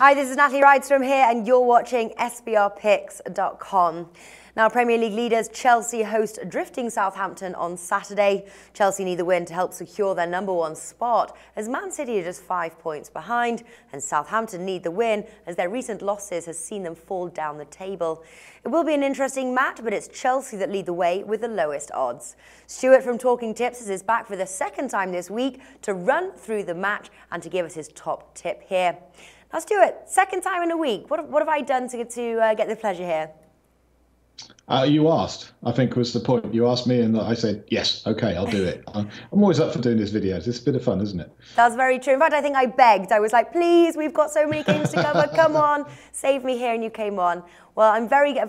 Hi, this is Natalie Rydstrom here, and you're watching SBRpicks.com. Now, Premier League leaders Chelsea host drifting Southampton on Saturday. Chelsea need the win to help secure their #1 spot, as Man City are just 5 points behind, and Southampton need the win as their recent losses has seen them fall down the table. It will be an interesting match, but it's Chelsea that lead the way with the lowest odds. Stuart from Talking Tips is back for the second time this week to run through the match and to give us his top tip here. Now, Stuart, second time in a week. What have I done to get the pleasure here? You asked, I think was the point. You asked me and I said, yes, okay, I'll do it. I'm always up for doing these videos. It's a bit of fun, isn't it? That's very true. In fact, I think I begged. I was like, please, we've got so many games to cover. Come on, save me here. And you came on. Well, I'm very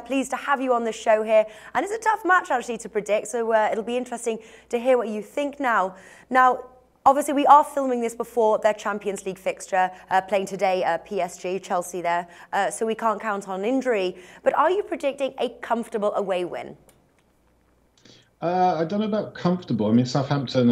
pleased to have you on the show here. And it's a tough match, actually, to predict. So it'll be interesting to hear what you think now. Obviously, we are filming this before their Champions League fixture, playing today, PSG, Chelsea there, so we can't count on injury. But are you predicting a comfortable away win? I don't know about comfortable. I mean, Southampton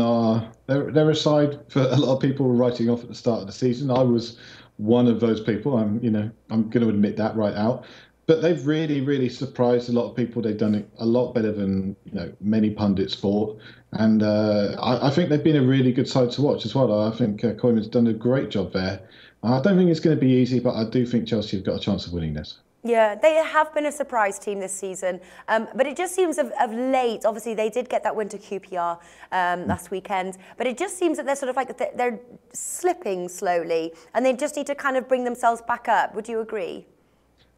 they're a side for a lot of people writing off at the start of the season. I was one of those people. I'm going to admit that right out. But they've really surprised a lot of people. They've done it a lot better than many pundits thought, and I think they've been a really good side to watch as well. I think Koeman's done a great job there. I don't think it's going to be easy, but I do think Chelsea have got a chance of winning this. Yeah, they have been a surprise team this season, but it just seems of late. Obviously, they did get that win to QPR last weekend, but it just seems that they're sort of like they're slipping slowly, and they just need to kind of bring themselves back up. Would you agree?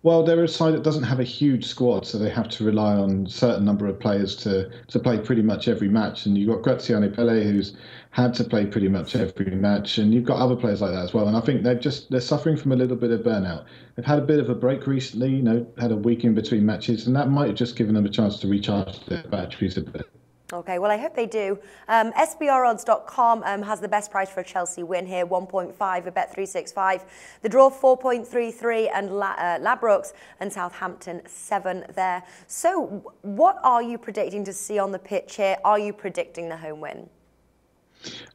Well, they're a side that doesn't have a huge squad, so they have to rely on a certain number of players to play pretty much every match. And you've got Graziano Pelle, who's had to play pretty much every match, and you've got other players like that as well. And I think they're suffering from a little bit of burnout. They've had a bit of a break recently, had a week in between matches, and that might have just given them a chance to recharge their batteries a bit. Okay, well, I hope they do. SBRodds.com has the best price for a Chelsea win here, 1.5 at Bet365. The draw 4.33 and Ladbrokes and Southampton 7 there. So what are you predicting to see on the pitch here? Are you predicting the home win?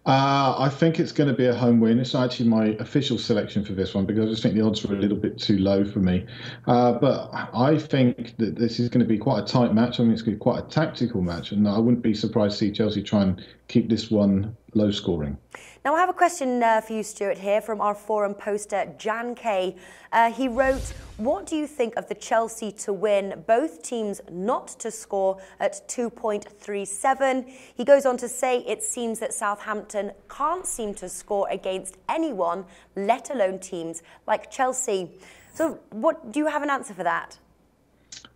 I think it's going to be a home win. It's not actually my official selection for this one because I just think the odds were a little bit too low for me. But I think that this is going to be quite a tight match. I mean, it's going to be quite a tactical match, and I wouldn't be surprised to see Chelsea try and keep this one low scoring. Now, I have a question for you, Stuart, here from our forum poster, Jan K. He wrote, what do you think of the Chelsea to win, both teams not to score at 2.37? He goes on to say it seems that Southampton can't seem to score against anyone, let alone teams like Chelsea. So do you have an answer for that?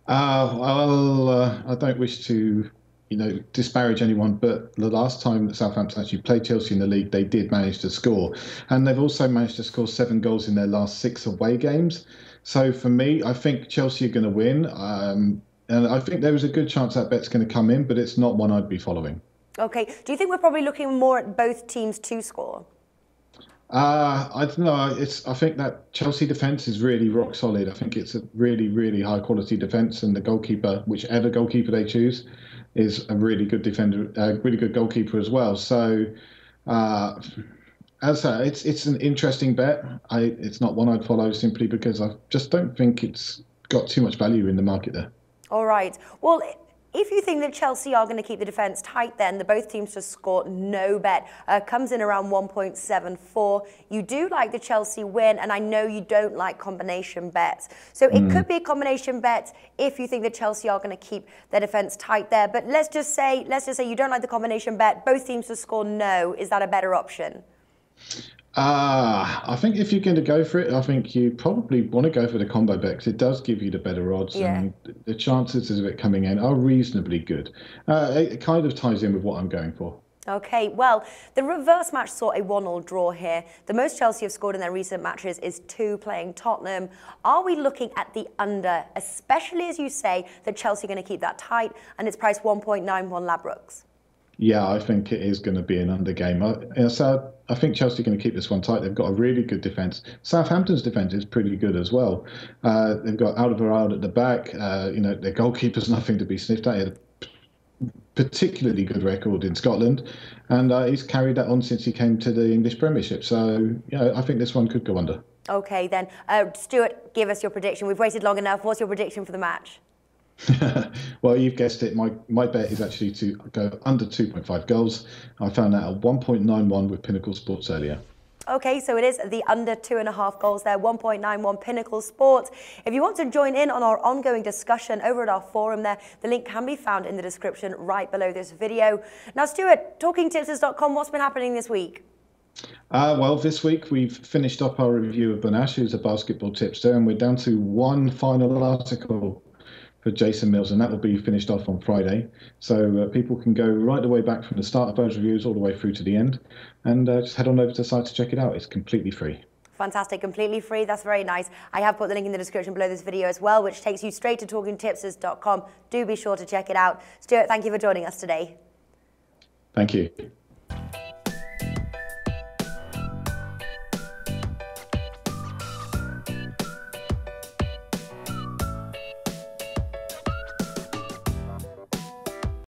I don't wish to disparage anyone, but the last time that Southampton actually played Chelsea in the league, they did manage to score. And they've also managed to score 7 goals in their last 6 away games. So for me, I think Chelsea are going to win. And I think there is a good chance that bet's going to come in, but it's not one I'd be following. Okay. Do you think we're probably looking more at both teams to score? I don't know. I think that Chelsea defence is really rock solid. I think it's a really high quality defence, and the goalkeeper, whichever goalkeeper they choose, is a really good defender, a really good goalkeeper as well. So, as I say, it's an interesting bet. It's not one I'd follow simply because I just don't think it's got too much value in the market there. All right. Well, if you think that Chelsea are going to keep the defence tight, then the both teams to score, no bet, comes in around 1.74. You do like the Chelsea win, and I know you don't like combination bets. So it could be a combination bet if you think that Chelsea are going to keep their defence tight there. But let's just say you don't like the combination bet, both teams to score, no. Is that a better option? I think if you're going to go for it, I think you probably want to go for the combo bet because it does give you the better odds, and the chances of it coming in are reasonably good. It kind of ties in with what I'm going for. Okay, well, the reverse match saw a 1-1 draw here. The most Chelsea have scored in their recent matches is 2 playing Tottenham. Are we looking at the under, especially as you say that Chelsea are going to keep that tight, and it's priced 1.91 Ladbrokes? Yeah, I think it is going to be an under game. So I think Chelsea are going to keep this one tight. They've got a really good defence. Southampton's defence is pretty good as well. They've got Alderweireld at the back. Their goalkeeper's nothing to be sniffed at. He had a particularly good record in Scotland, and he's carried that on since he came to the English Premiership. So, I think this one could go under. Okay, then. Stuart, give us your prediction. We've waited long enough. What's your prediction for the match? Well, you've guessed it. My bet is actually to go under 2.5 goals. I found that at 1.91 with Pinnacle Sports earlier. Okay, so it is the under 2.5 goals there, 1.91 Pinnacle Sports. If you want to join in on our ongoing discussion over at our forum there, the link can be found in the description right below this video. Now, Stuart, talkingtipsters.com, what's been happening this week? Well, this week we've finished up our review of Banash, who's a basketball tipster, and we're down to one final article for Jason Mills, and that will be finished off on Friday. So people can go right the way back from the start of those reviews all the way through to the end, and just head on over to the site to check it out. It's completely free. Fantastic, completely free. That's very nice. I have put the link in the description below this video as well, which takes you straight to talkingtipsters.com. Do be sure to check it out. Stuart, thank you for joining us today. Thank you.